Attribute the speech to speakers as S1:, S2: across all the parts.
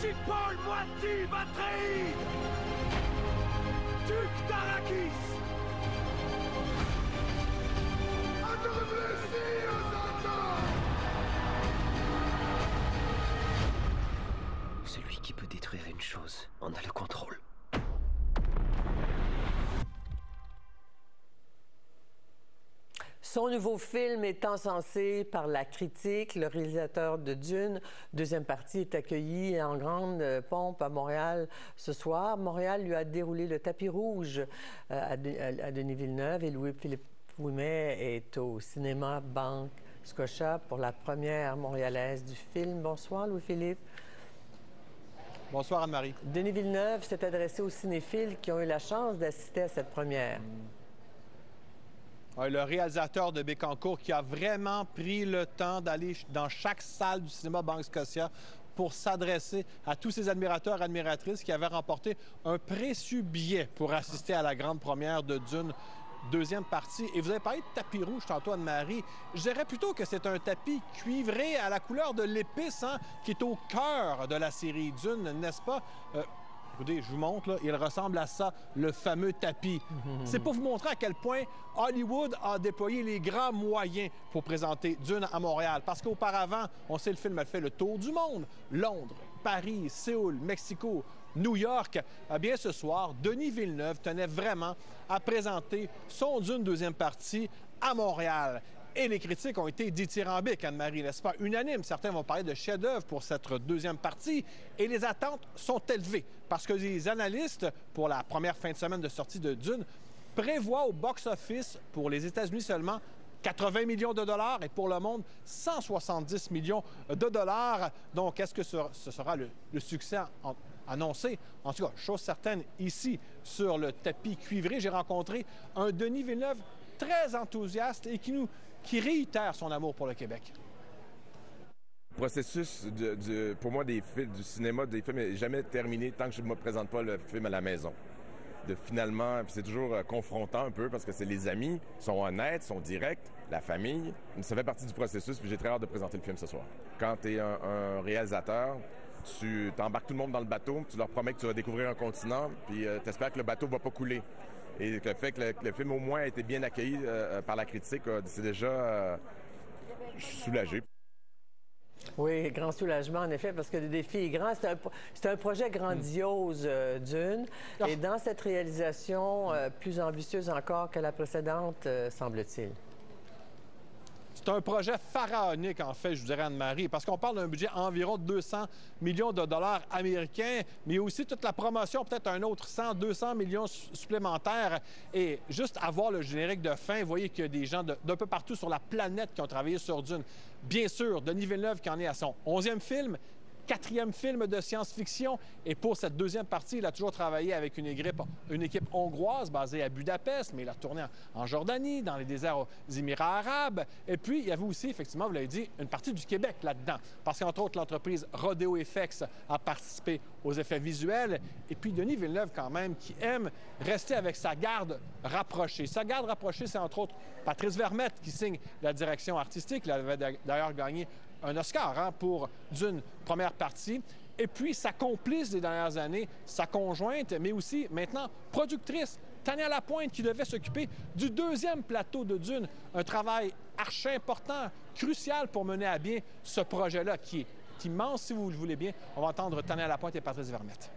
S1: Archipol Moiti Batterie! Duc d'Arakis!
S2: Celui qui peut détruire une chose en a le contrôle.
S3: Son nouveau film est encensé par la critique. Le réalisateur de Dune, deuxième partie, est accueilli en grande pompe à Montréal ce soir. Montréal lui a déroulé le tapis rouge à Denis Villeneuve et Louis-Philippe Ouimet est au cinéma Banque Scotia pour la première montréalaise du film. Bonsoir Louis-Philippe.
S4: Bonsoir Anne-Marie.
S3: Denis Villeneuve s'est adressé aux cinéphiles qui ont eu la chance d'assister à cette première.
S4: Le réalisateur de Bécancour qui a vraiment pris le temps d'aller dans chaque salle du cinéma Banque Scotia pour s'adresser à tous ses admirateurs et admiratrices qui avaient remporté un précieux billet pour assister à la grande première de Dune, deuxième partie. Et vous avez parlé de tapis rouge tantôt, Anne-Marie. Je dirais plutôt que c'est un tapis cuivré à la couleur de l'épice, qui est au cœur de la série Dune, n'est-ce pas? Écoutez, je vous montre, là, il ressemble à ça, le fameux tapis. C'est pour vous montrer à quel point Hollywood a déployé les grands moyens pour présenter Dune à Montréal. Parce qu'auparavant, on sait, le film a fait le tour du monde. Londres, Paris, Séoul, Mexico, New York. Eh bien, ce soir, Denis Villeneuve tenait vraiment à présenter son Dune deuxième partie à Montréal. Et les critiques ont été dithyrambiques, Anne-Marie, n'est-ce pas? Unanimes. Certains vont parler de chef-d'œuvre pour cette deuxième partie. Et les attentes sont élevées parce que les analystes, pour la première fin de semaine de sortie de Dune, prévoient au box-office, pour les États-Unis seulement, 80 millions de dollars et pour le monde, 170 millions de dollars. Donc, est-ce que ce sera le succès annoncé? En tout cas, chose certaine, ici, sur le tapis cuivré, j'ai rencontré un Denis Villeneuve très enthousiaste et qui réitère son amour pour le Québec.
S5: Le processus, pour moi, du cinéma, des films n'est jamais terminé tant que je ne me présente pas le film à la maison. Finalement, c'est toujours confrontant un peu parce que c'est les amis, sont honnêtes, sont directs, la famille. Ça fait partie du processus, puis j'ai très hâte de présenter le film ce soir. Quand tu es un réalisateur, tu t'embarques tout le monde dans le bateau, tu leur promets que tu vas découvrir un continent, puis tu espères que le bateau ne va pas couler. Et le fait que le film, au moins, a été bien accueilli par la critique, c'est déjà... je suis soulagé.
S3: Oui, grand soulagement, en effet, parce que le défi est grand. C'est un projet grandiose, Dune. Et dans cette réalisation, plus ambitieuse encore que la précédente, semble-t-il.
S4: C'est un projet pharaonique, en fait, je vous dirais, Anne-Marie, parce qu'on parle d'un budget environ de 200 millions de dollars américains, mais aussi toute la promotion, peut-être un autre 100, 200 millions supplémentaires. Et juste à voir le générique de fin, vous voyez qu'il y a des gens d'un peu partout sur la planète qui ont travaillé sur Dune. Bien sûr, Denis Villeneuve qui en est à son 11e film, 4e film de science-fiction. Et pour cette deuxième partie, il a toujours travaillé avec une équipe hongroise basée à Budapest, mais il a tourné en Jordanie, dans les déserts aux Émirats arabes. Et puis, il y avait aussi, effectivement, vous l'avez dit, une partie du Québec là-dedans. Parce qu'entre autres, l'entreprise Rodeo FX a participé aux effets visuels. Et puis, Denis Villeneuve, quand même, qui aime rester avec sa garde rapprochée. Sa garde rapprochée, c'est entre autres Patrice Vermette qui signe la direction artistique. Il avait d'ailleurs gagné un Oscar pour Dune première partie. Et puis, sa complice des dernières années, sa conjointe, mais aussi maintenant productrice, Tania Lapointe, qui devait s'occuper du deuxième plateau de Dune. Un travail archi important, crucial pour mener à bien ce projet-là, qui est immense, si vous le voulez bien. On va entendre Tania Lapointe et Patrice Vermette.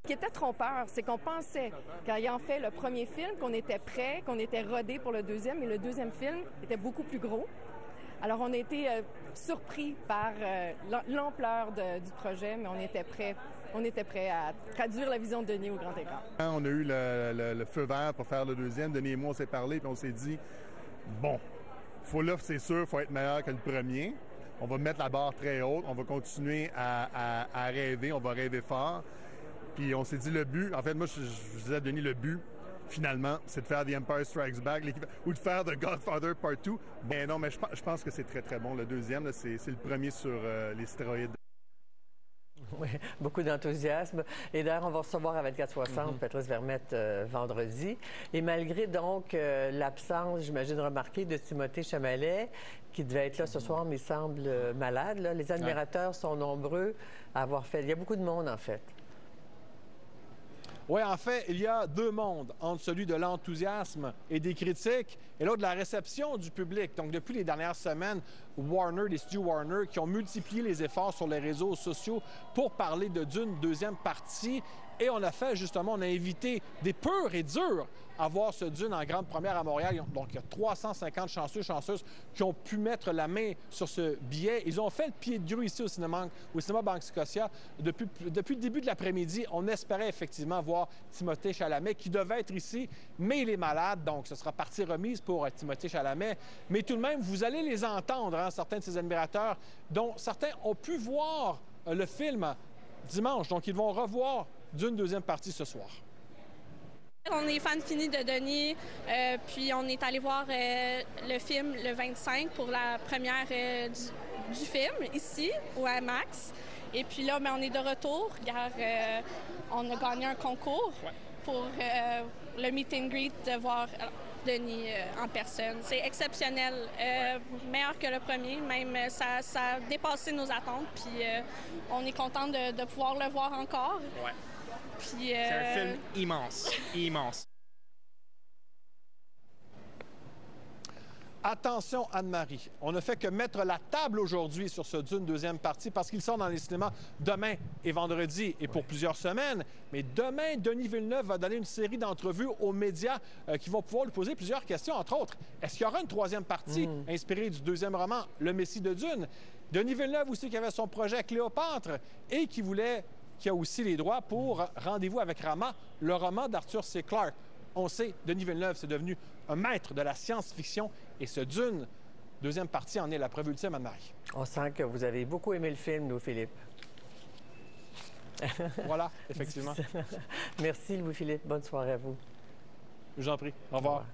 S6: Ce qui était trompeur, c'est qu'on pensait, quand ayant fait le premier film, qu'on était prêt, qu'on était rodé pour le deuxième, mais le deuxième film était beaucoup plus gros. Alors, on a été surpris par l'ampleur du projet, mais on était prêt à traduire la vision de Denis au grand écran.
S7: On a eu le feu vert pour faire le deuxième. Denis et moi, on s'est parlé, puis on s'est dit, bon, c'est sûr, il faut être meilleur que le premier. On va mettre la barre très haute, on va continuer à rêver, on va rêver fort. Puis on s'est dit le but, en fait, moi, je disais à Denis, le but, finalement, c'est de faire The Empire Strikes Back ou de faire The Godfather Part 2. Mais non, mais je pense que c'est très, très bon. Le deuxième, c'est le premier sur les stéroïdes.
S3: Oui, beaucoup d'enthousiasme. Et d'ailleurs, on va recevoir à 24h60 Patrice Vermette vendredi. Et malgré donc l'absence, j'imagine, remarquée de Timothée Chalamet, qui devait être là ce soir, mais il semble malade, là, les admirateurs sont nombreux à avoir fait. Il y a beaucoup de monde, en fait.
S4: Oui, en fait, il y a deux mondes, entre celui de l'enthousiasme et des critiques et l'autre de la réception du public. Donc, depuis les dernières semaines, les studios Warner, qui ont multiplié les efforts sur les réseaux sociaux pour parler de Dune deuxième partie. Et on a fait, justement, on a invité des purs et durs à voir ce Dune en grande première à Montréal. Donc, il y a 350 chanceux, chanceuses qui ont pu mettre la main sur ce billet. Ils ont fait le pied de grue ici au cinéma Banque Scotia. Depuis le début de l'après-midi, on espérait effectivement voir Timothée Chalamet, qui devait être ici, mais il est malade. Donc, ce sera partie remise pour Timothée Chalamet. Mais tout de même, vous allez les entendre, hein, certains de ces admirateurs, dont certains ont pu voir le film dimanche. Donc, ils vont revoir Dune deuxième partie ce soir.
S8: On est fan fini de Denis, puis on est allé voir le film le 25 pour la première du film ici, au IMAX. Et puis là, on est de retour car on a gagné un concours pour le meet and greet de voir Denis en personne. C'est exceptionnel, meilleur que le premier, même ça a dépassé nos attentes, puis on est content de pouvoir le voir encore.
S9: Ouais.
S8: Puis,
S9: c'est un film immense, immense.
S4: Attention, Anne-Marie, on ne fait que mettre la table aujourd'hui sur ce Dune deuxième partie parce qu'il sort dans les cinémas demain et vendredi et pour plusieurs semaines. Mais demain, Denis Villeneuve va donner une série d'entrevues aux médias qui vont pouvoir lui poser plusieurs questions, entre autres. Est-ce qu'il y aura une troisième partie inspirée du deuxième roman, Le Messie de Dune? Denis Villeneuve aussi qui avait son projet Cléopâtre et qui a aussi les droits pour Rendez-vous avec Rama, le roman d'Arthur C. Clarke. On sait, Denis Villeneuve, c'est devenu un maître de la science-fiction et ce Dune, deuxième partie, en est la preuve ultime, Anne-Marie.
S3: On sent que vous avez beaucoup aimé le film, Louis-Philippe.
S4: Voilà, effectivement.
S3: Merci, Louis-Philippe. Bonne soirée à vous.
S4: Je vous en prie. Au revoir.